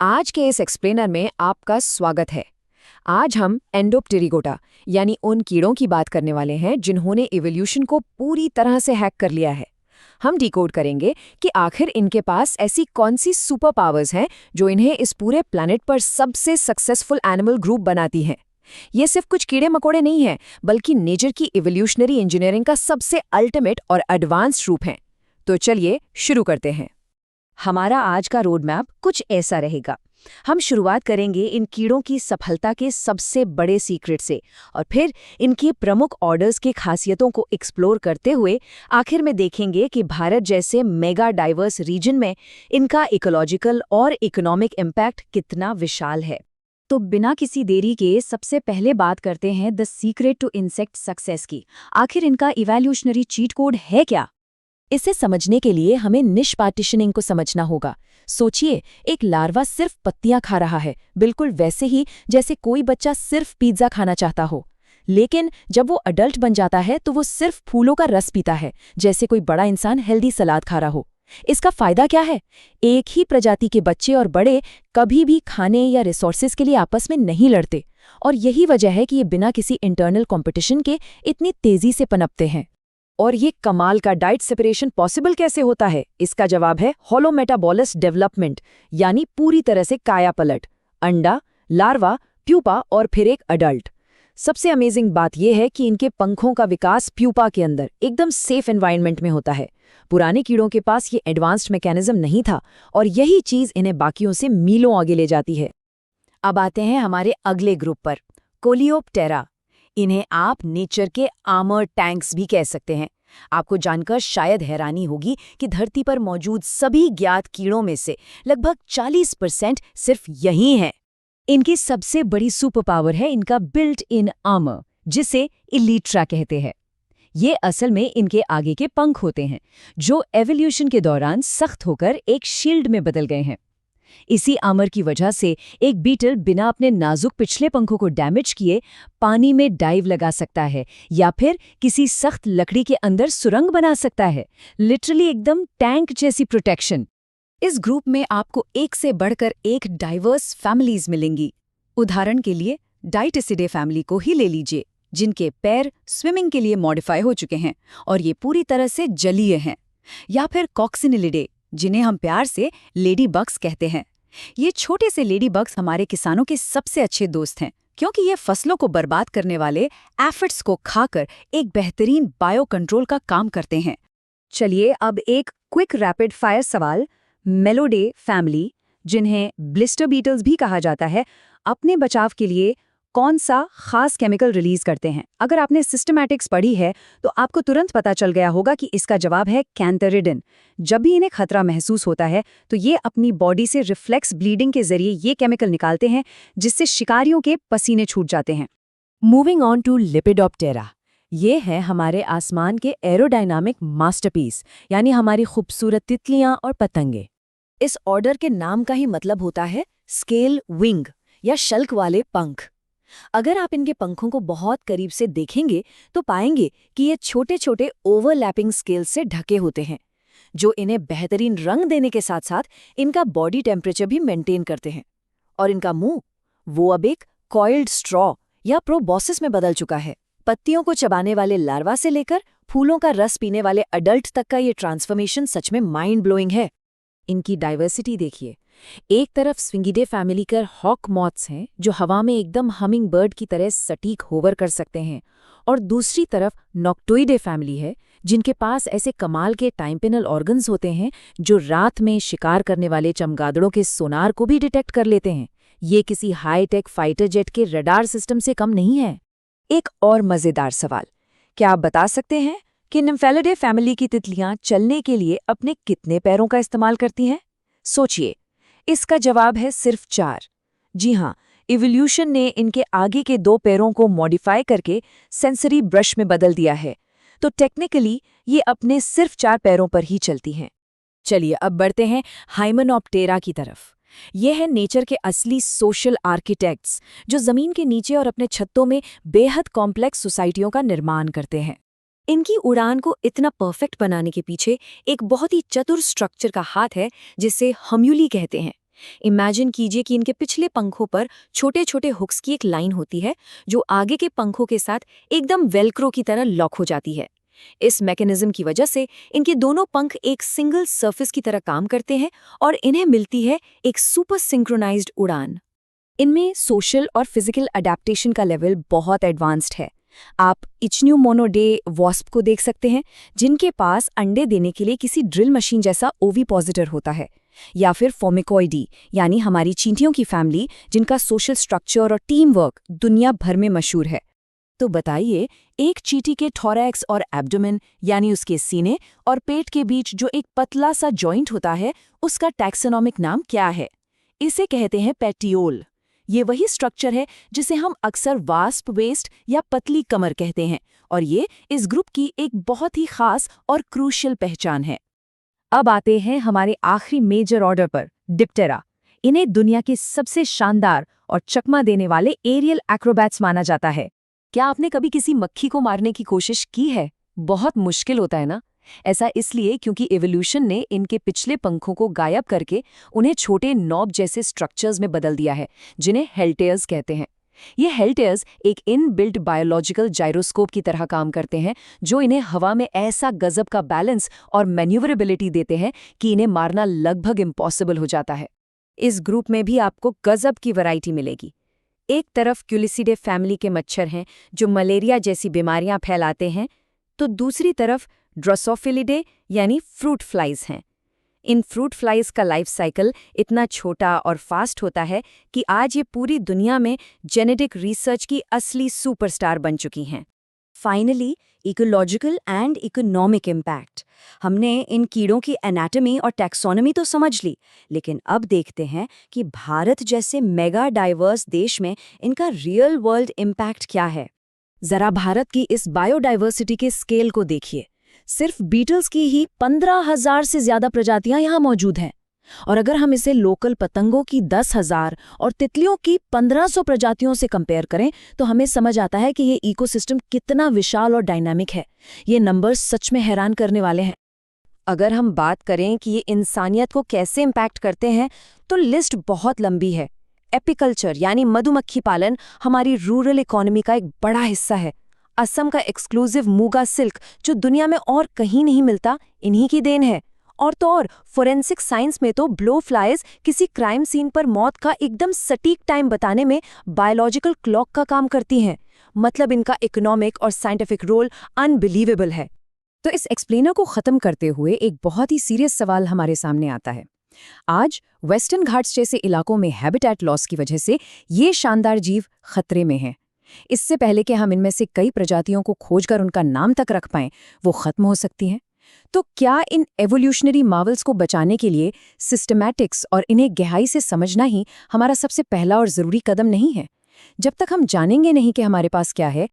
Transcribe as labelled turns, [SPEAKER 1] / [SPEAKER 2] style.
[SPEAKER 1] आज के इस एक्सप्लेनर में आपका स्वागत है। आज हम एंडोप्टेरिगोटा यानी उन कीड़ों की बात करने वाले हैं जिन्होंने इवोल्यूशन को पूरी तरह से हैक कर लिया है। हम डिकोड करेंगे कि आखिर इनके पास ऐसी कौन सी सुपर पावर्स हैं जो इन्हें इस पूरे प्लैनेट पर सबसे सक्सेसफुल एनिमल ग्रुप बनाती हैं। ये सिर्फ कुछ कीड़े मकोड़े नहीं हैं, बल्कि नेचर की इवोल्यूशनरी इंजीनियरिंग का सबसे अल्टीमेट और एडवांस्ड रूप हैं। तो चलिए शुरू करते हैं। हमारा आज का रोड मैप कुछ ऐसा रहेगा। हम शुरुआत करेंगे इन कीड़ों की सफलता के सबसे बड़े सीक्रेट से और फिर इनकी प्रमुख ऑर्डर्स की खासियतों को एक्सप्लोर करते हुए आखिर में देखेंगे कि भारत जैसे मेगा डाइवर्स रीजन में इनका इकोलॉजिकल और इकोनॉमिक इम्पैक्ट कितना विशाल है। तो बिना किसी देरी के सबसे पहले बात करते हैं the secret to insect success की। आखिर इनका इवोल्यूशनरी चीट कोड है क्या? इसे समझने के लिए हमें निश पार्टीशनिंग को समझना होगा। सोचिए, एक लार्वा सिर्फ पत्तियां खा रहा है, बिल्कुल वैसे ही जैसे कोई बच्चा सिर्फ पिज्जा खाना चाहता हो। लेकिन जब वो अडल्ट बन जाता है तो वो सिर्फ फूलों का रस पीता है, जैसे कोई बड़ा इंसान हेल्दी सलाद खा रहा हो। इसका फायदा क्या है? एक ही प्रजाति के बच्चे और बड़े कभी भी खाने या रिसोर्सेज के लिए आपस में नहीं लड़ते, और यही वजह है कि ये बिना किसी इंटरनल कंपटीशन के इतनी तेजी से पनपते हैं। और ये कमाल का डाइट सेपरेशन पॉसिबल कैसे होता है? इसका जवाब है होलो मेटाबॉलिस डेवलपमेंट, यानी पूरी तरह से काया पलट। अंडा, लार्वा, प्यूपा और फिर एक अडल्ट। सबसे अमेजिंग बात यह है कि इनके पंखों का विकास प्यूपा के अंदर एकदम सेफ एनवायरनमेंट में होता है। पुराने कीड़ों के पास ये एडवांस्ड मैकेनिज्म नहीं था, और यही चीज इन्हें बाकियों से मीलों आगे ले जाती है। अब आते हैं हमारे अगले ग्रुप पर, कोलियोप्टेरा। इन्हें आप नेचर के आर्मर टैंक्स भी कह सकते हैं। आपको जानकर शायद हैरानी होगी कि धरती पर मौजूद सभी ज्ञात कीड़ों में से लगभग 40% सिर्फ यही हैं। इनकी सबसे बड़ी सुपर पावर है इनका बिल्ट इन आर्मर, जिसे इलीट्रा कहते हैं। ये असल में इनके आगे के पंख होते हैं, जो एवोल्यूशन के दौरान सख्त होकर एक शील्ड में बदल गए हैं। इसी आर्मर की वजह से एक बीटल बिना अपने नाजुक पिछले पंखों को डैमेज किए पानी में डाइव लगा सकता है या फिर किसी सख्त लकड़ी के अंदर सुरंग बना सकता है। लिटरली एकदम टैंक जैसी प्रोटेक्शन। इस ग्रुप में आपको एक से बढ़कर एक डाइवर्स फैमिलीज मिलेंगी। उदाहरण के लिए डाइटिसिडे फैमिली को ही ले लीजिए, जिनके पैर स्विमिंग के लिए मॉडिफाई हो चुके हैं और ये पूरी तरह से जलीय हैं। या फिर कॉक्सिनिलिडे, जिन्हें हम प्यार से लेडी बग्स कहते हैं। ये छोटे से लेडी बग्स हमारे किसानों के सबसे अच्छे दोस्त हैं, क्योंकि ये फसलों को बर्बाद करने वाले एफिड्स को खाकर एक बेहतरीन बायो कंट्रोल का काम करते हैं। चलिए अब एक क्विक रैपिड फायर सवाल। मेलोडे फैमिली, जिन्हें ब्लिस्टर बीटल्स भी कहा जाता है, अपने बचाव के लिए कौन सा खास केमिकल रिलीज करते हैं? अगर आपने सिस्टमैटिक्स पढ़ी है तो आपको तुरंत पता चल गया होगा कि इसका जवाब है कैंथेरिडिन। जब भी इन्हें खतरा महसूस होता है तो ये अपनी बॉडी से रिफ्लेक्स ब्लीडिंग के जरिए ये केमिकल निकालते हैं, जिससे शिकारियों के पसीने छूट जाते हैं। Moving on to Lepidoptera. ये है हमारे आसमान के एरोडायनामिक मास्टरपीस, यानी हमारी खूबसूरत तितलियां और पतंगे। इस ऑर्डर के नाम का ही मतलब होता है स्केल विंग या शल्क वाले पंख। अगर आप इनके पंखों को बहुत करीब से देखेंगे तो पाएंगे कि ये छोटे छोटे ओवरलैपिंग स्केल्स से ढके होते हैं, जो इन्हें बेहतरीन रंग देने के साथ साथ इनका बॉडी टेम्परेचर भी मेंटेन करते हैं। और इनका मुंह, वो अब एक कॉइल्ड स्ट्रॉ या प्रोबॉसिस में बदल चुका है। पत्तियों को चबाने वाले लार्वा से लेकर फूलों का रस पीने वाले अडल्ट तक का ये ट्रांसफॉर्मेशन सच में माइंड ब्लोइंग है। इनकी डाइवर्सिटी देखिए। एक तरफ स्विंगिडे फैमिली के हॉक मॉथ्स हैं, जो हवा में एकदम हमिंग बर्ड की तरह सटीक होवर कर सकते हैं, और दूसरी तरफ नॉक्टोइडे फैमिली है, जिनके पास ऐसे कमाल के टाइम्पेनल ऑर्गन्स होते हैं जो रात में शिकार करने वाले चमगादड़ों के सोनार को भी डिटेक्ट कर लेते हैं। ये किसी हाईटेक फाइटर जेट के रडार सिस्टम से कम नहीं है। एक और मजेदार सवाल, क्या आप बता सकते हैं कि निम्फेलिडे फैमिली की तितलियां चलने के लिए अपने कितने पैरों का इस्तेमाल करती हैं? सोचिए, इसका जवाब है सिर्फ 4। जी हाँ, इवोल्यूशन ने इनके आगे के 2 पैरों को मॉडिफाई करके सेंसरी ब्रश में बदल दिया है, तो टेक्निकली ये अपने सिर्फ 4 पैरों पर ही चलती हैं। चलिए अब बढ़ते हैं हाइमेनोप्टेरा की तरफ। ये है नेचर के असली सोशल आर्किटेक्ट्स, जो जमीन के नीचे और अपने छत्तों में बेहद कॉम्प्लेक्स सोसाइटियों का निर्माण करते हैं। इनकी उड़ान को इतना परफेक्ट बनाने के पीछे एक बहुत ही चतुर स्ट्रक्चर का हाथ है, जिसे हम्यूली कहते हैं।
[SPEAKER 2] इमेजिन कीजिए कि इनके पिछले पंखों पर छोटे छोटे हुक्स की एक लाइन होती है जो आगे के पंखों के साथ एकदम वेलक्रो की तरह लॉक हो जाती है। इस मैकेनिज्म की वजह से इनके दोनों पंख एक सिंगल सरफेस की तरह काम करते हैं और इन्हें मिलती है एक सुपर सिंक्रोनाइज्ड उड़ान। इनमें सोशल और फिजिकल अडेप्टेशन का लेवल बहुत एडवांस्ड है। आप इच्न्यूमोनोडे वॉस्प को देख सकते हैं, जिनके पास अंडे देने के लिए किसी ड्रिल मशीन जैसा ओविपोजिटर होता है, या फिर फोमिकोइडी यानी हमारी चींटियों की फैमिली, जिनका सोशल स्ट्रक्चर और टीम वर्क दुनिया भर में मशहूर है। तो बताइए, एक चींटी के थोरैक्स और एब्डोमेन यानी उसके सीने और पेट के बीच जो एक पतला सा जॉइंट होता है, उसका टैक्सोनॉमिक नाम क्या है? इसे कहते हैं पेटियोल। ये वही स्ट्रक्चर है जिसे हम अक्सर वास्प वेस्ट या पतली कमर कहते हैं, और ये इस ग्रुप की एक बहुत ही खास और क्रूशियल पहचान है। अब आते हैं हमारे आखिरी मेजर ऑर्डर पर, डिप्टेरा। इन्हें दुनिया के सबसे शानदार और चकमा देने वाले एरियल एक्रोबैट्स माना जाता है। क्या आपने कभी किसी मक्खी को मारने की कोशिश की है? बहुत मुश्किल होता है ना? ऐसा इसलिए क्योंकि एवोल्यूशन ने इनके पिछले पंखों को गायब करके उन्हें छोटे नॉब जैसे स्ट्रक्चर्स में बदल दिया है, जिन्हें हेल्टेयर्स कहते हैं। ये हेल्टेयर्स एक इनबिल्ट बायोलॉजिकल जाइरोस्कोप की तरह काम करते हैं, जो इन्हें हवा में ऐसा गजब का बैलेंस और मैन्यूवरेबिलिटी देते हैं कि इन्हें मारना लगभग इम्पॉसिबल हो जाता है। इस ग्रुप में भी आपको गजब की वैरायटी मिलेगी। एक तरफ क्यूलिसिडे फैमिली के मच्छर हैं जो मलेरिया जैसी बीमारियां फैलाते हैं, तो दूसरी तरफ ड्रोसोफिलिडे यानी फ्रूट फ्लाइज हैं। इन फ्रूट फ्लाइज का लाइफ साइकिल इतना छोटा और फास्ट होता है कि आज ये पूरी दुनिया में जेनेटिक रिसर्च की असली सुपरस्टार बन चुकी हैं। Finally, ecological and economic impact. हमने इन कीड़ों की एनाटॉमी और टैक्सोनॉमी तो समझ ली, लेकिन अब देखते हैं कि भारत जैसे मेगा डाइवर्स देश में इनका रियल वर्ल्ड इम्पैक्ट क्या है। जरा भारत की इस बायोडाइवर्सिटी के स्केल को देखिए। सिर्फ बीटल्स की ही 15,000 से ज्यादा प्रजातियां यहाँ मौजूद हैं, और अगर हम इसे लोकल पतंगों की 10,000 और तितलियों की 1,500 प्रजातियों से कंपेयर करें तो हमें समझ आता है कि ये इकोसिस्टम कितना विशाल और डायनामिक है। ये नंबर्स सच में हैरान करने वाले हैं। अगर हम बात करें कि ये इंसानियत को कैसे इम्पैक्ट करते हैं, तो लिस्ट बहुत लंबी है। एपिकल्चर यानी मधुमक्खी पालन हमारी रूरल इकोनॉमी का एक बड़ा हिस्सा है। असम का एक्सक्लूसिव मूगा सिल्क, जो दुनिया में और कहीं नहीं मिलता, इन्हीं की देन है। और तो और फोरेंसिक साइंस में तो ब्लो फ्लाइज किसी क्राइम सीन पर मौत का एकदम सटीक टाइम बताने में बायोलॉजिकल क्लॉक का काम करती हैं। मतलब इनका इकोनॉमिक और साइंटिफिक रोल अनबिलीवेबल है। तो इस एक्सप्लेनर को खत्म करते हुए एक बहुत ही सीरियस सवाल हमारे सामने आता है। आज वेस्टर्न घाट्स जैसे इलाकों में हैबिटेट लॉस की वजह से ये शानदार जीव खतरे में हैं। इससे पहले कि हम इनमें से कई प्रजातियों को खोजकर उनका नाम तक रख पाएं, वो खत्म हो सकती हैं। तो क्या इन एवोल्यूशनरी मार्वल्स को बचाने के लिए सिस्टमैटिक्स और इन्हें गहराई से समझना ही हमारा सबसे पहला और ज़रूरी कदम नहीं है? जब तक हम जानेंगे नहीं कि हमारे पास क्या है,